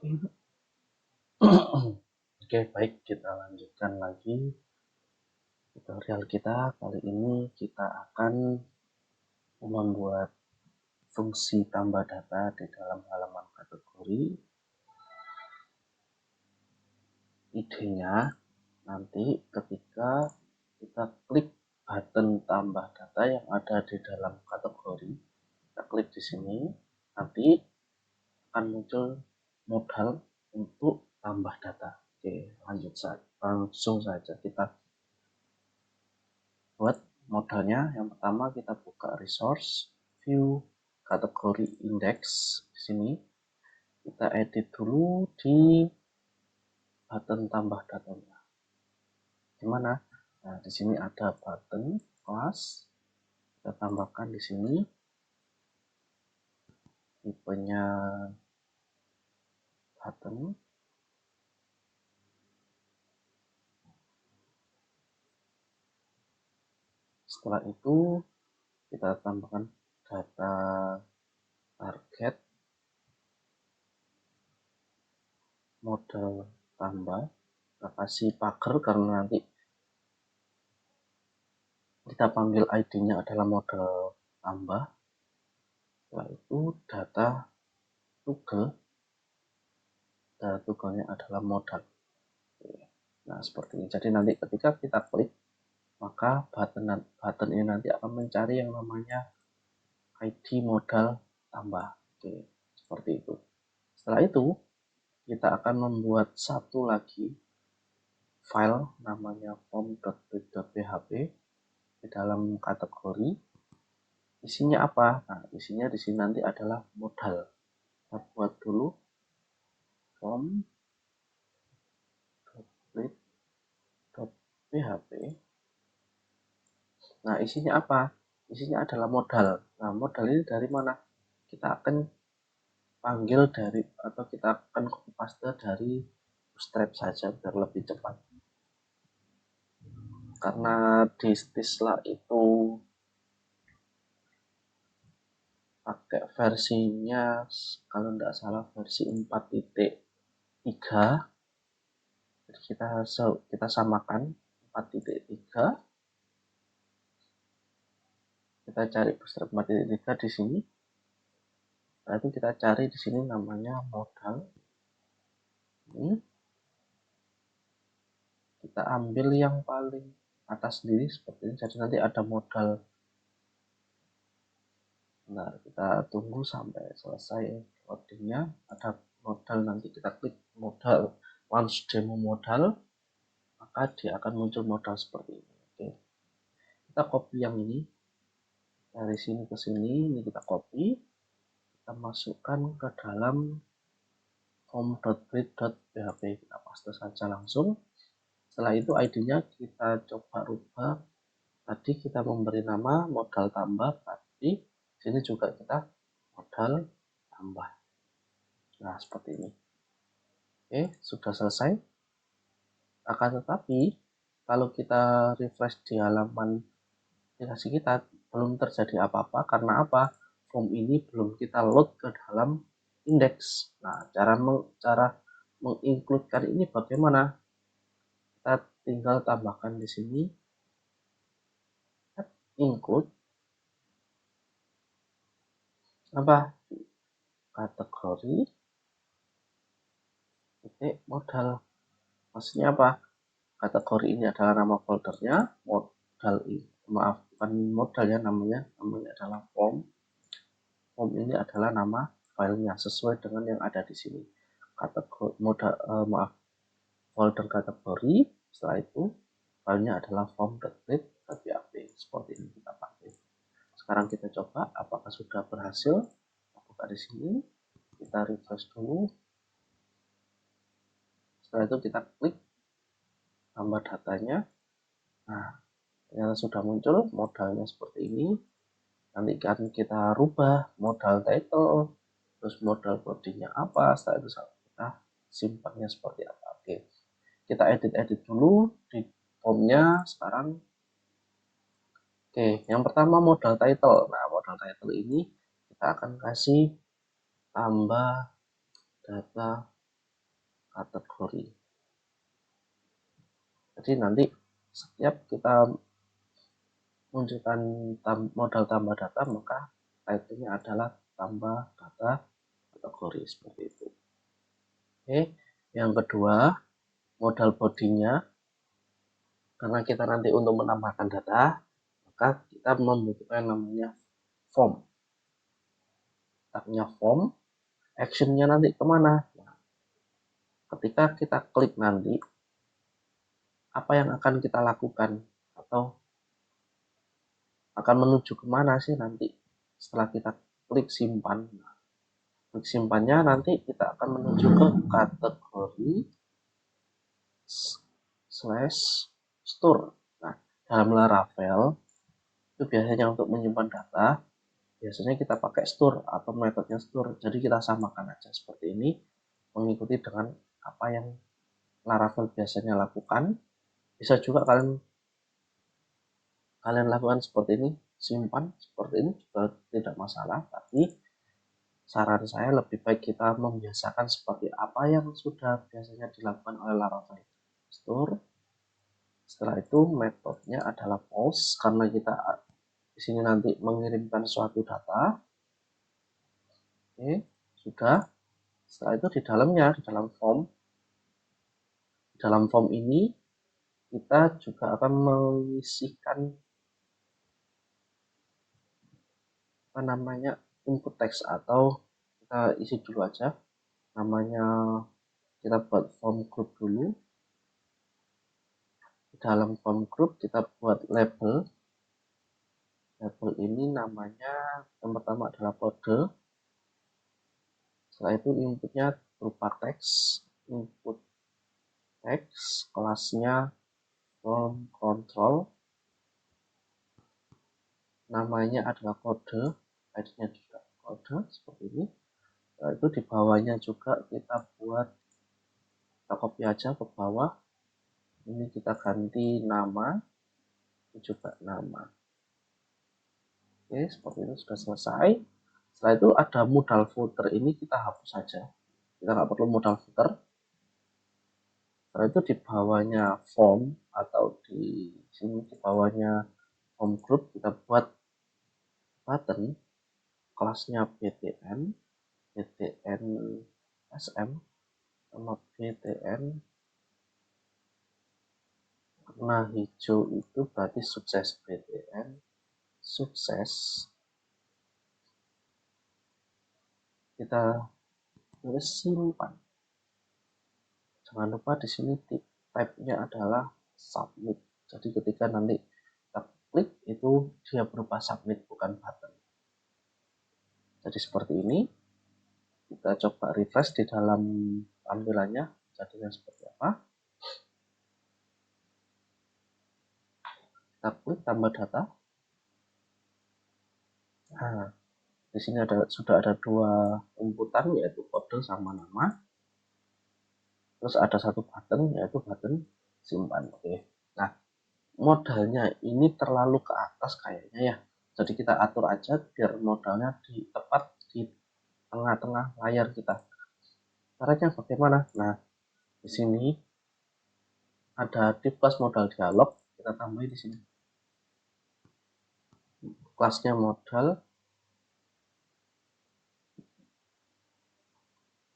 Oke, baik, kita lanjutkan lagi tutorial kita. Kali ini kita akan membuat fungsi tambah data di dalam halaman kategori. Idenya nanti ketika kita klik button tambah data yang ada di dalam kategori, kita klik di sini, nanti akan muncul modal untuk tambah data. Oke, langsung saja kita buat modalnya. Yang pertama kita buka resource, view, kategori index. Di sini kita edit dulu di button tambah datanya. Gimana? Nah, di sini ada button kelas. Kita tambahkan di sini tipenya button. Setelah itu kita tambahkan data target, modal tambah, kita kasih pagar karena nanti kita panggil ID-nya adalah modal tambah. Setelah itu data tugalnya adalah modal. Nah, seperti ini. Jadi nanti ketika kita klik, maka button ini nanti akan mencari yang namanya ID modal tambah. Oke, seperti itu. Setelah itu kita akan membuat satu lagi file namanya form.php di dalam kategori. Isinya apa? Nah, isinya di sini nanti adalah modal. Kita buat dulu form.php. Nah, isinya apa? Isinya adalah modal. Nah, modal ini dari mana? Kita akan panggil dari atau kita akan copy paste dari Bootstrap saja biar lebih cepat. Karena di Stisla itu pakai versinya kalau tidak salah versi 4.3. Jadi kita samakan 4.3. Kita cari Bootstrap 4.3 di sini. Setelah itu kita cari di sini namanya modal. Ini kita ambil yang paling atas sendiri seperti ini. Jadi nanti ada modal. Nah, kita tunggu sampai selesai loadingnya. Ada modal, nanti kita klik modal, launch demo modal, maka dia akan muncul modal seperti ini. Oke, kita copy yang ini dari sini ke sini. Ini kita copy, kita masukkan ke dalam form.grid.php. Kita paste saja langsung. Setelah itu ID-nya kita coba rubah. Tadi kita memberi nama modal tambah, tapi sini juga kita modal tambah. Nah, seperti ini. Oke, sudah selesai. Akan tetapi, kalau kita refresh di halaman aplikasi kita, belum terjadi apa-apa. Karena apa? Form ini belum kita load ke dalam indeks. Nah, cara mengincludekan ini bagaimana? Kita tinggal tambahkan di sini include apa? Kategori modal. Maksudnya apa? Kategori ini adalah nama foldernya, modal ini, maaf, bukan modal ya, namanya adalah form. Form ini adalah nama filenya sesuai dengan yang ada di sini. Kategori folder kategori. Setelah itu filenya adalah form.grid.php. Seperti ini kita pakai. Sekarang kita coba apakah sudah berhasil. Buka di sini, kita refresh dulu. Setelah itu kita klik tambah datanya. Nah, ternyata sudah muncul modalnya seperti ini. Nanti kan kita rubah modal title, terus modal bodinya apa. Setelah itu kita simpannya seperti apa. Oke, kita edit dulu di formnya sekarang. Oke, yang pertama modal title. Nah, modal title ini kita akan kasih tambah data kategori. Jadi nanti setiap kita munculkan modal tambah data, maka title-nya adalah tambah data kategori, seperti itu. Oke, yang kedua, modal bodinya. Karena kita nanti untuk menambahkan data, maka kita membutuhkan namanya form. Kita punya form, actionnya nanti kemana? Nah, ketika kita klik nanti, apa yang akan kita lakukan? Atau akan menuju kemana sih nanti setelah kita klik simpan? Nah, klik simpannya nanti kita akan menuju ke kategori / store. Nah, dalam Laravel itu biasanya untuk menyimpan data, biasanya kita pakai store atau metodenya store. Jadi kita samakan aja seperti ini, mengikuti dengan apa yang Laravel biasanya lakukan. Bisa juga kalian lakukan seperti ini, simpan seperti ini juga tidak masalah, tapi saran saya lebih baik kita membiasakan seperti apa yang sudah biasanya dilakukan oleh Laravel store. Setelah itu metodenya adalah post, karena kita di sini nanti mengirimkan suatu data. Oke, sudah. Setelah itu di dalamnya, di dalam form ini kita juga akan mengisikan apa namanya input text, atau kita isi dulu aja namanya, kita buat form group dulu. Di dalam form group kita buat label ini namanya yang pertama adalah kode. Setelah itu inputnya berupa teks, input teks, kelasnya form control, namanya adalah kode, ID-nya juga kode, seperti ini. Setelah itu di bawahnya juga kita buat, kita copy aja ke bawah, ini kita ganti nama, ini juga nama. Oke, seperti itu sudah selesai. Setelah itu ada modal footer, ini kita hapus saja, kita nggak perlu modal footer. Setelah itu di bawahnya form, atau di sini di bawahnya form group, kita buat button, kelasnya btn sm sama btn warna hijau, itu berarti sukses, btn sukses. Kita tulis simpan. Jangan lupa di sini type-nya adalah submit. Jadi ketika nanti kita klik itu dia berupa submit, bukan button. Jadi seperti ini. Kita coba refresh di dalam tampilannya, jadinya seperti apa. Kita klik tambah data. Nah, di sini sudah ada dua inputan, yaitu kode sama nama. Terus ada satu button, yaitu button simpan. Oke. Nah, modalnya ini terlalu ke atas kayaknya ya. Jadi kita atur aja biar modalnya tepat di tengah-tengah layar kita. Caranya bagaimana? Nah, di sini ada div class modal dialog, kita tambahin di sini. Kelasnya modal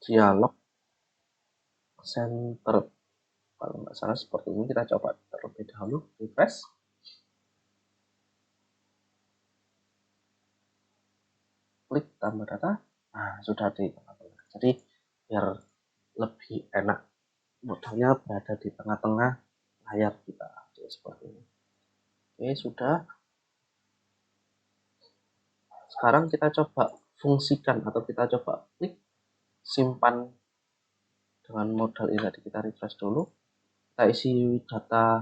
dialog center, kalau nggak salah seperti ini. Kita coba terlebih dahulu, refresh. Klik tambah data. Nah, sudah di tengah-tengah. Jadi biar lebih enak, modalnya berada di tengah-tengah layar kita. Jadi seperti ini. Oke, sudah. Sekarang kita coba fungsikan, atau kita coba klik simpan dengan modal ini tadi. Kita refresh dulu, kita isi data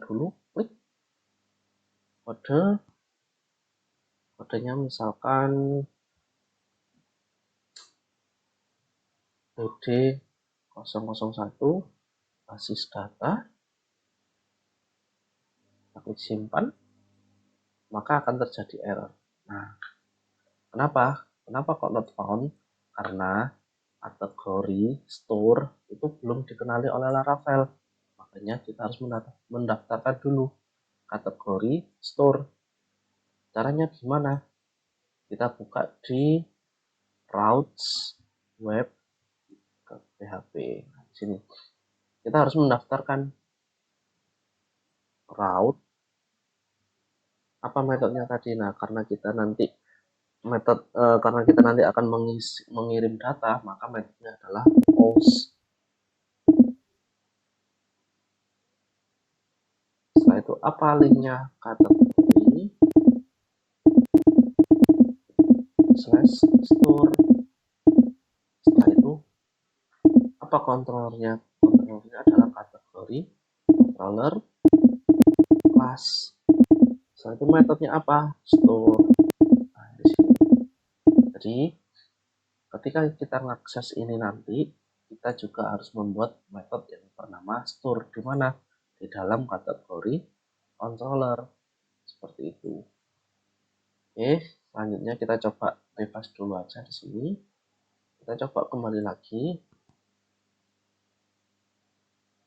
dulu, klik kodenya misalkan BD 001 basis data, kita klik simpan, maka akan terjadi error. Nah, kenapa kok not found? Karena kategori store itu belum dikenali oleh Laravel. Makanya kita harus mendaftarkan dulu kategori store. Caranya gimana? Kita buka di routes web ke PHP. Nah, di sini kita harus mendaftarkan route apa metodenya tadi. Nah, karena kita nanti akan mengirim data, maka metodenya adalah post. Setelah itu apa linknya? Kategori /store. Setelah itu apa kontrolernya? Kontrolernya adalah kategori controller class. Setelah itu metodenya apa? Store. Nah, di sini. Jadi ketika kita mengakses ini nanti, kita juga harus membuat metode yang bernama store, di mana di dalam kategori controller, seperti itu. Oke, selanjutnya kita coba refresh dulu aja di sini. Kita coba kembali lagi.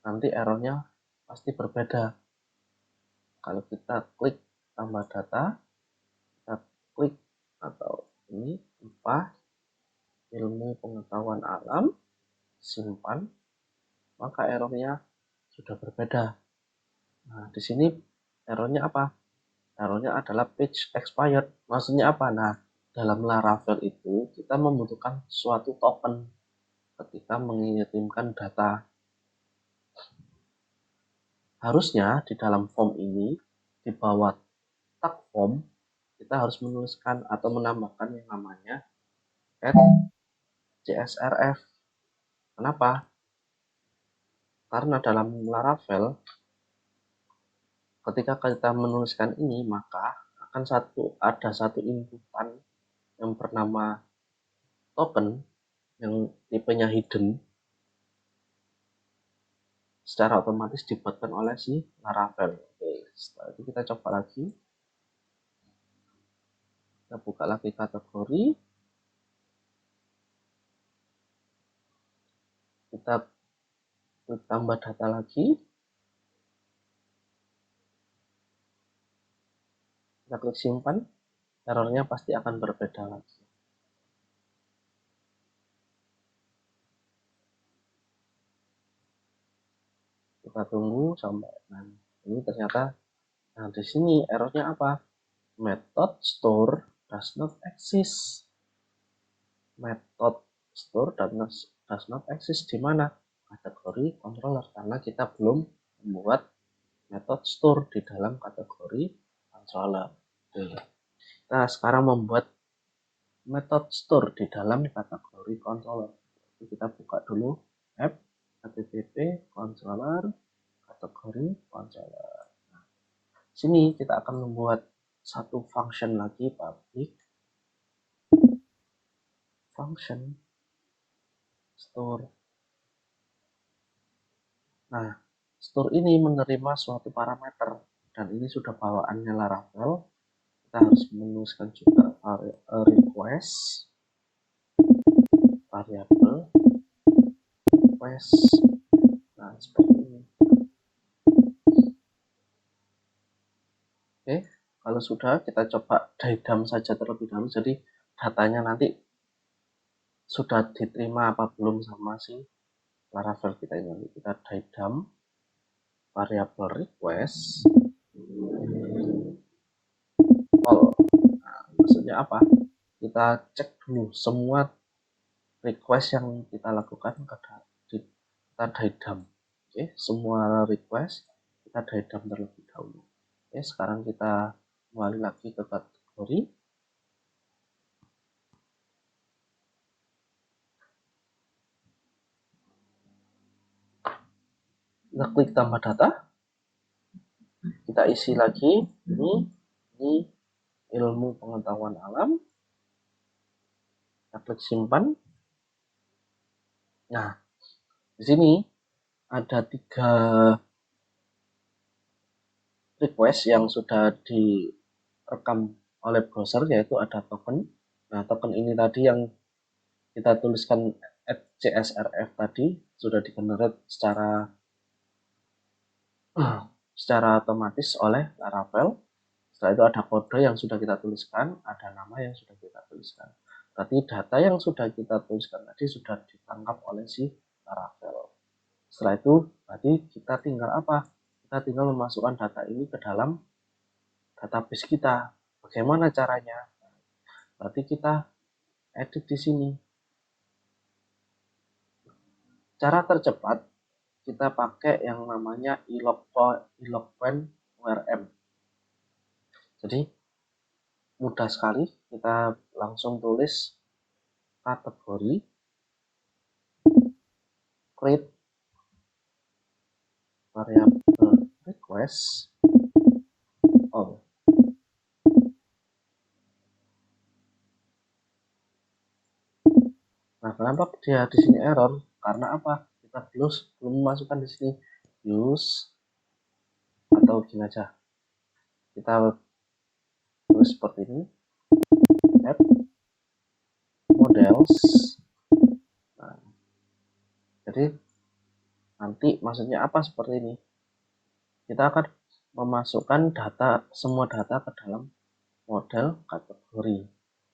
Nanti errornya pasti berbeda. Kalau kita klik tambah data, kita klik atau ini upah ilmu pengetahuan alam, simpan, maka errornya sudah berbeda. Nah, di sini errornya apa? Errornya adalah page expired. Maksudnya apa? Nah, dalam Laravel itu kita membutuhkan suatu token ketika mengirimkan data. Harusnya di dalam form ini, di bawah tag form, kita harus menuliskan atau menambahkan yang namanya @csrf. Kenapa? Karena dalam Laravel, ketika kita menuliskan ini, maka akan ada satu inputan yang bernama token yang tipenya hidden, secara otomatis dibuatkan oleh si Laravel. Oke, setelah itu kita coba lagi. Kita buka lagi kategori. Kita tambah data lagi. Kita klik simpan. Errornya pasti akan berbeda lagi. Kita tunggu sampai ini ternyata. Nah, di sini errornya apa? Method store does not exist. Method store does not exist di mana? Kategori controller, karena kita belum membuat method store di dalam kategori controller. Nah, sekarang membuat method store di dalam kategori controller. Kita buka dulu app http controller kategori controller. Nah, sini kita akan membuat satu function lagi, public function store. Nah, store ini menerima suatu parameter, dan ini sudah bawaannya Laravel. Kita harus menuliskan juga request variable request. Nah, seperti ini. Oke, kalau sudah, kita coba daidam saja terlebih dahulu. Jadi datanya nanti sudah diterima apa belum sama si Laravel kita ini. Kita daidam variable request all. Nah, maksudnya apa? Kita cek dulu semua request yang kita lakukan, kita daidam. Oke, semua request kita daidam terlebih dahulu. Oke, sekarang kita kembali lagi ke kategori. Kita klik tambah data. Kita isi lagi ini ilmu pengetahuan alam. Kita klik simpan. Nah, di sini ada 3 request yang sudah direkam oleh browser, yaitu ada token. Nah, token ini tadi yang kita tuliskan .csrf tadi sudah di-generate secara otomatis oleh Laravel. Setelah itu ada kode yang sudah kita tuliskan, ada nama yang sudah kita tuliskan. Berarti data yang sudah kita tuliskan tadi sudah ditangkap oleh si Laravel. Setelah itu berarti kita tinggal apa? Kita tinggal memasukkan data ini ke dalam database kita. Bagaimana caranya? Berarti kita edit di sini. Cara tercepat kita pakai yang namanya Eloquent ORM. Jadi mudah sekali, kita langsung tulis kategori create variable request all. Nah, kenapa dia di sini error? Karena apa? Kita belum memasukkan di sini use, atau gini aja. Kita tulis seperti ini. Add models. Nah, jadi nanti maksudnya apa seperti ini? Kita akan memasukkan semua data ke dalam model kategori.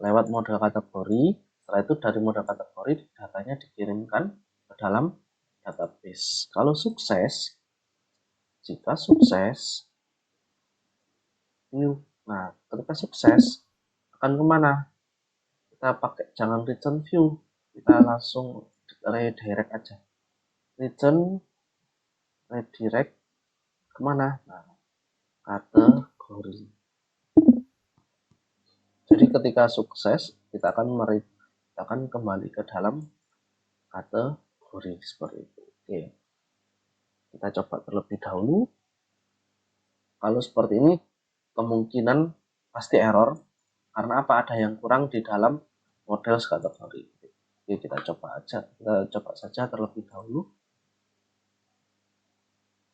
Lewat model kategori, setelah itu dari model kategori datanya dikirimkan ke dalam database. Kalau sukses, jika sukses, view. Nah, ketika sukses akan kemana? Kita pakai jangan return view, kita langsung redirect aja. Redirect kemana? Nah, kategori. Jadi ketika sukses kita akan kembali ke dalam kategori seperti itu. Oke, kita coba terlebih dahulu. Kalau seperti ini kemungkinan pasti error karena apa? Ada yang kurang di dalam model kategori. Oke, kita coba saja terlebih dahulu.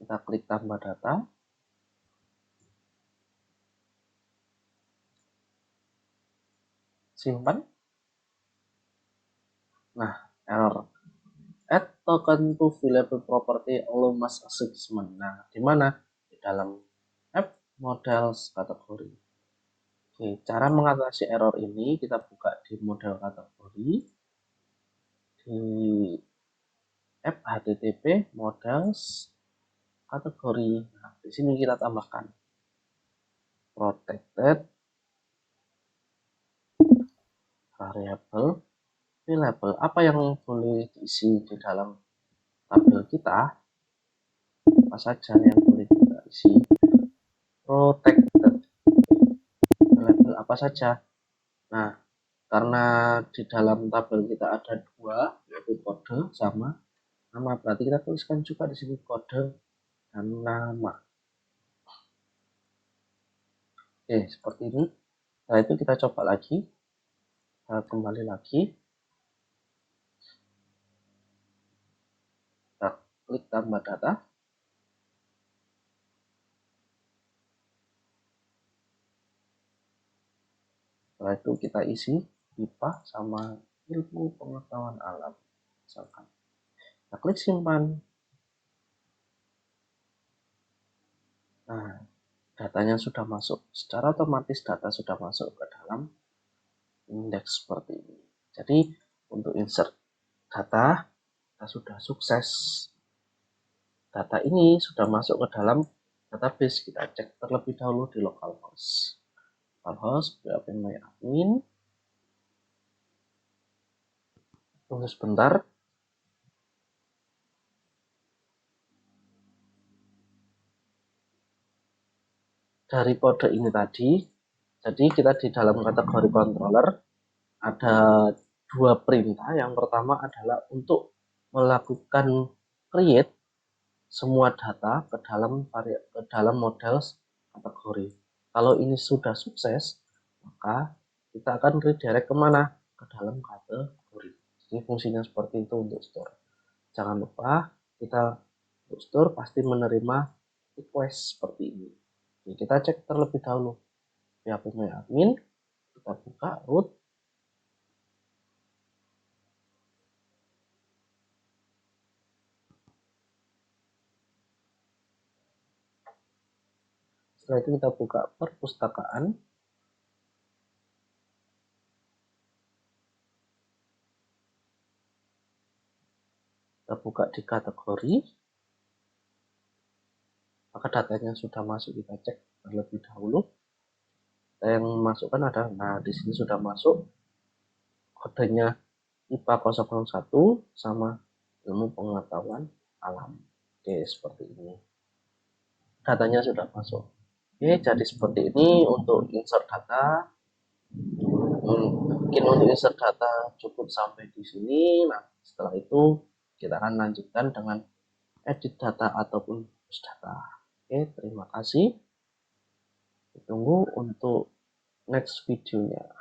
Kita klik tambah data. Simpan. Nah, error. Add token to valuable property allow mass assessment. Nah, di mana? Di dalam app models kategori. Oke, cara mengatasi error ini kita buka di model kategori, di app http models kategori. Nah, di sini kita tambahkan protected variable available. Apa yang boleh diisi di dalam tabel kita? Apa saja yang boleh kita isi? Protected variable apa saja? Nah, karena di dalam tabel kita ada dua, yaitu kode sama nama, berarti kita tuliskan juga di sini kode dan nama. Oke, seperti ini. Setelah itu kita coba lagi, kita kembali lagi, kita klik tambah data. Setelah itu kita isi IPA sama ilmu pengetahuan alam, misalkan. Kita klik simpan. Nah, datanya sudah masuk. Secara otomatis data sudah masuk ke dalam indeks seperti ini. Jadi untuk insert data, kita sudah sukses. Data ini sudah masuk ke dalam database. Kita cek terlebih dahulu di localhost. Localhost, phpMyAdmin. Tunggu sebentar. Dari kode ini tadi, jadi kita di dalam kategori controller ada dua perintah. Yang pertama adalah untuk melakukan create semua data ke dalam model kategori. Kalau ini sudah sukses, maka kita akan redirect kemana? Ke dalam kategori. Ini fungsinya seperti itu untuk store. Jangan lupa kita untuk store pasti menerima request seperti ini. Jadi kita cek terlebih dahulu phpMyAdmin, kita buka root. Setelah itu kita buka perpustakaan. Kita buka di kategori. Maka datanya sudah masuk, kita cek terlebih dahulu. Yang masukkan ada, nah di sini sudah masuk kodenya IPA 001 sama ilmu pengetahuan alam. Oke, seperti ini. Datanya sudah masuk. Oke, jadi seperti ini untuk insert data. Mungkin untuk insert data cukup sampai di sini. Nah, setelah itu kita akan lanjutkan dengan edit data ataupun push data. Oke, terima kasih. Tunggu untuk next videonya.